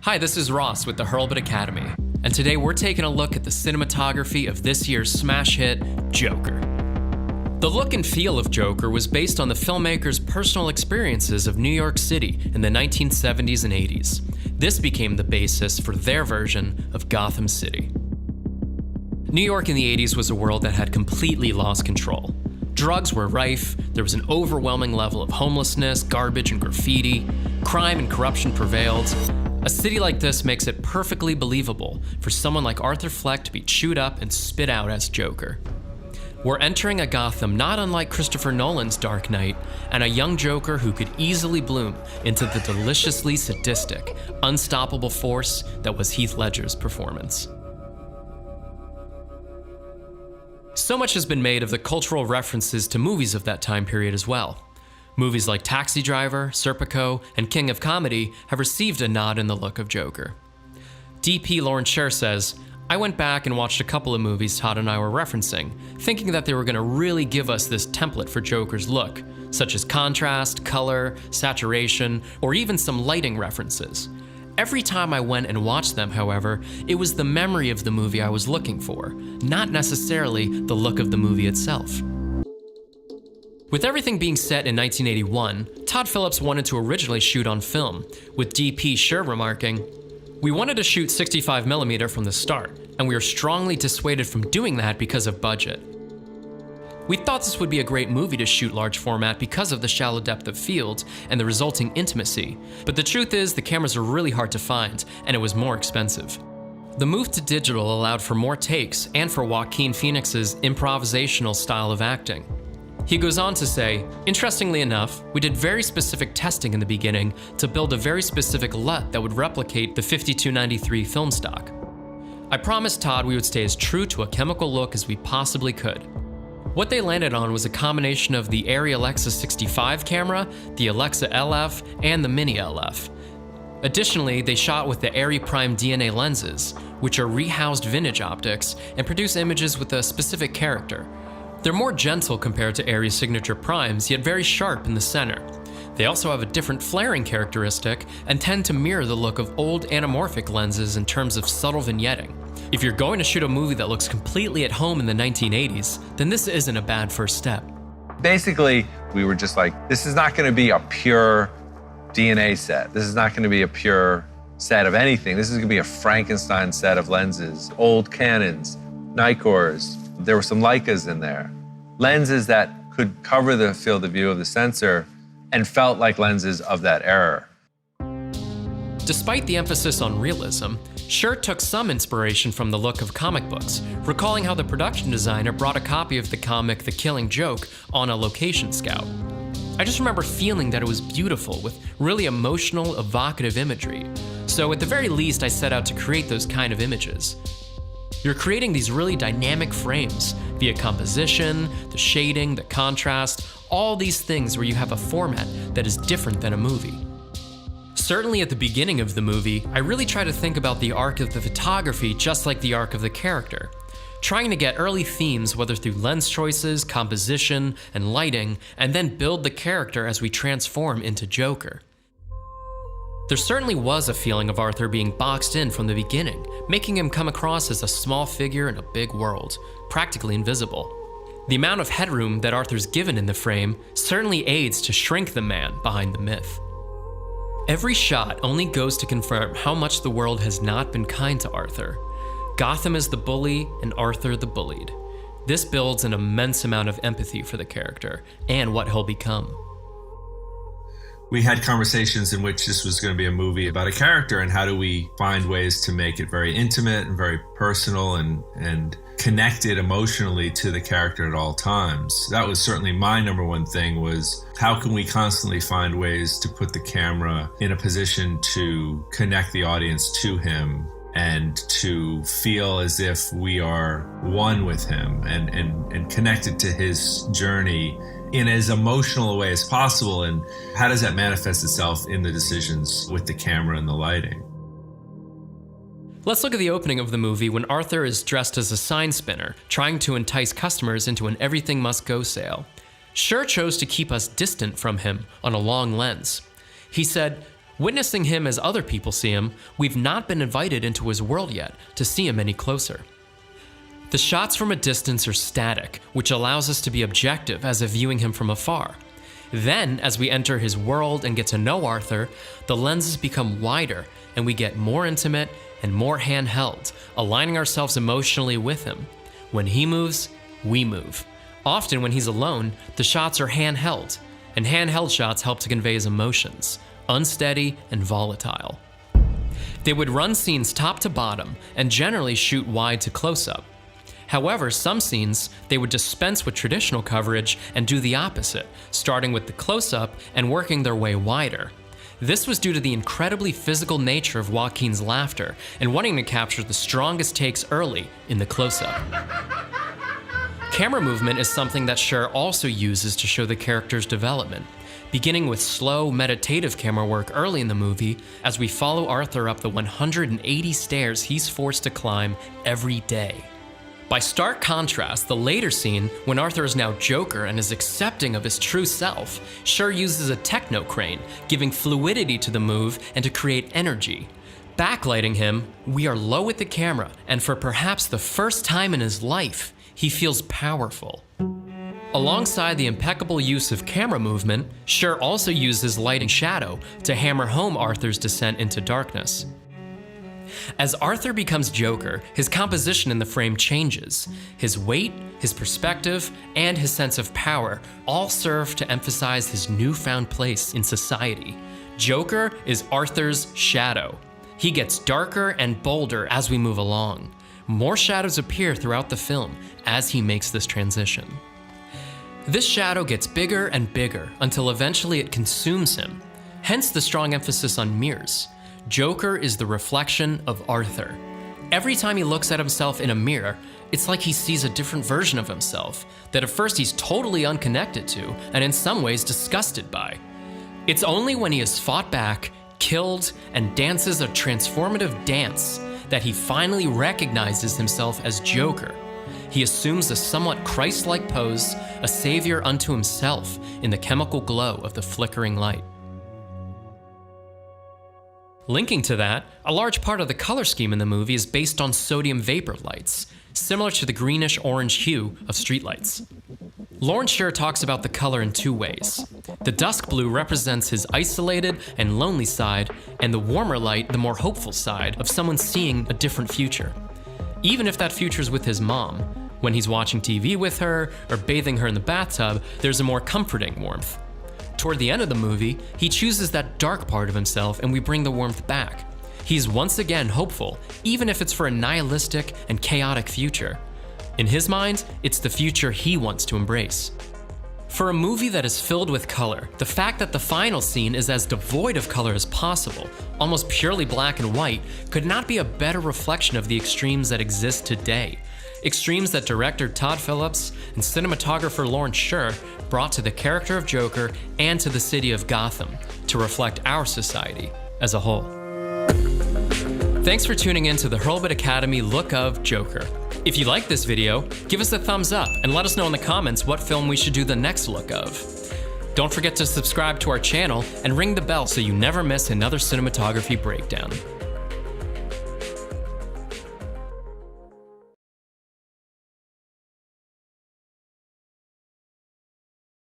Hi, this is Ross with the Hurlbut Academy, and today we're taking a look at the cinematography of this year's smash hit, Joker. The look and feel of Joker was based on the filmmaker's personal experiences of New York City in the 1970s and 80s. This became the basis for their version of Gotham City. New York in the 80s was a world that had completely lost control. Drugs were rife, there was an overwhelming level of homelessness, garbage, and graffiti. Crime and corruption prevailed. A city like this makes it perfectly believable for someone like Arthur Fleck to be chewed up and spit out as Joker. We're entering a Gotham not unlike Christopher Nolan's Dark Knight, and a young Joker who could easily bloom into the deliciously sadistic, unstoppable force that was Heath Ledger's performance. So much has been made of the cultural references to movies of that time period as well. Movies like Taxi Driver, Serpico, and King of Comedy have received a nod in the look of Joker. DP Lauren Scher says, I went back and watched a couple of movies Todd and I were referencing, thinking that they were going to really give us this template for Joker's look, such as contrast, color, saturation, or even some lighting references. Every time I went and watched them, however, it was the memory of the movie I was looking for, not necessarily the look of the movie itself. With everything being set in 1981, Todd Phillips wanted to originally shoot on film, with DP Scher remarking, "We wanted to shoot 65mm from the start, and we were strongly dissuaded from doing that because of budget. We thought this would be a great movie to shoot large format because of the shallow depth of field and the resulting intimacy, but the truth is the cameras are really hard to find, and it was more expensive." The move to digital allowed for more takes and for Joaquin Phoenix's improvisational style of acting. He goes on to say, interestingly enough, we did very specific testing in the beginning to build a very specific LUT that would replicate the 5293 film stock. I promised Todd we would stay as true to a chemical look as we possibly could. What they landed on was a combination of the Arri Alexa 65 camera, the Alexa LF, and the Mini LF. Additionally, they shot with the Arri Prime DNA lenses, which are rehoused vintage optics and produce images with a specific character. They're more gentle compared to Arri's signature primes, yet very sharp in the center. They also have a different flaring characteristic and tend to mirror the look of old anamorphic lenses in terms of subtle vignetting. If you're going to shoot a movie that looks completely at home in the 1980s, then this isn't a bad first step. Basically, we were just like, this is not going to be a pure DNA set. This is not going to be a pure set of anything. This is going to be a Frankenstein set of lenses, old Canons, Nikors. There were some Leicas in there. Lenses that could cover the field of view of the sensor and felt like lenses of that era. Despite the emphasis on realism, Scher took some inspiration from the look of comic books, recalling how the production designer brought a copy of the comic The Killing Joke on a location scout. I just remember feeling that it was beautiful with really emotional, evocative imagery. So at the very least, I set out to create those kind of images. You're creating these really dynamic frames via composition, the shading, the contrast, all these things where you have a format that is different than a movie. Certainly at the beginning of the movie, I really try to think about the arc of the photography just like the arc of the character, trying to get early themes whether through lens choices, composition, and lighting, and then build the character as we transform into Joker. There certainly was a feeling of Arthur being boxed in from the beginning, making him come across as a small figure in a big world, practically invisible. The amount of headroom that Arthur's given in the frame certainly aids to shrink the man behind the myth. Every shot only goes to confirm how much the world has not been kind to Arthur. Gotham is the bully and Arthur the bullied. This builds an immense amount of empathy for the character and what he'll become. We had conversations in which this was going to be a movie about a character, and how do we find ways to make it very intimate and very personal and connected emotionally to the character at all times. That was certainly my number one thing, was how can we constantly find ways to put the camera in a position to connect the audience to him and to feel as if we are one with him and connected to his journey in as emotional a way as possible. And how does that manifest itself in the decisions with the camera and the lighting? Let's look at the opening of the movie when Arthur is dressed as a sign spinner, trying to entice customers into an everything must go sale. Scher chose to keep us distant from him on a long lens. He said, Witnessing him as other people see him, we've not been invited into his world yet to see him any closer. The shots from a distance are static, which allows us to be objective as if viewing him from afar. Then, as we enter his world and get to know Arthur, the lenses become wider and we get more intimate and more handheld, aligning ourselves emotionally with him. When he moves, we move. Often when he's alone, the shots are handheld, and handheld shots help to convey his emotions, unsteady and volatile. They would run scenes top to bottom and generally shoot wide to close-up. However, some scenes, they would dispense with traditional coverage and do the opposite, starting with the close-up and working their way wider. This was due to the incredibly physical nature of Joaquin's laughter and wanting to capture the strongest takes early in the close-up. Camera movement is something that Scher also uses to show the character's development, beginning with slow, meditative camera work early in the movie as we follow Arthur up the 180 stairs he's forced to climb every day. By stark contrast, the later scene, when Arthur is now Joker and is accepting of his true self, Scher uses a techno crane, giving fluidity to the move and to create energy. Backlighting him, we are low with the camera, and for perhaps the first time in his life, he feels powerful. Alongside the impeccable use of camera movement, Scher also uses light and shadow to hammer home Arthur's descent into darkness. As Arthur becomes Joker, his composition in the frame changes. His weight, his perspective, and his sense of power all serve to emphasize his newfound place in society. Joker is Arthur's shadow. He gets darker and bolder as we move along. More shadows appear throughout the film as he makes this transition. This shadow gets bigger and bigger until eventually it consumes him, hence the strong emphasis on mirrors. Joker is the reflection of Arthur. Every time he looks at himself in a mirror, it's like he sees a different version of himself that at first he's totally unconnected to and in some ways disgusted by. It's only when he has fought back, killed, and dances a transformative dance that he finally recognizes himself as Joker. He assumes a somewhat Christ-like pose, a savior unto himself in the chemical glow of the flickering light. Linking to that, a large part of the color scheme in the movie is based on sodium vapor lights, similar to the greenish-orange hue of streetlights. Lawrence Scher talks about the color in two ways. The dusk blue represents his isolated and lonely side, and the warmer light, the more hopeful side of someone seeing a different future. Even if that future's with his mom, when he's watching TV with her or bathing her in the bathtub, there's a more comforting warmth. Toward the end of the movie, he chooses that dark part of himself and we bring the warmth back. He's once again hopeful, even if it's for a nihilistic and chaotic future. In his mind, it's the future he wants to embrace. For a movie that is filled with color, the fact that the final scene is as devoid of color as possible, almost purely black and white, could not be a better reflection of the extremes that exist today. Extremes that director Todd Phillips and cinematographer Lawrence Scher brought to the character of Joker and to the city of Gotham to reflect our society as a whole. Thanks for tuning in to the Hurlbut Academy Look of Joker. If you like this video, give us a thumbs up and let us know in the comments what film we should do the next look of. Don't forget to subscribe to our channel and ring the bell so you never miss another cinematography breakdown.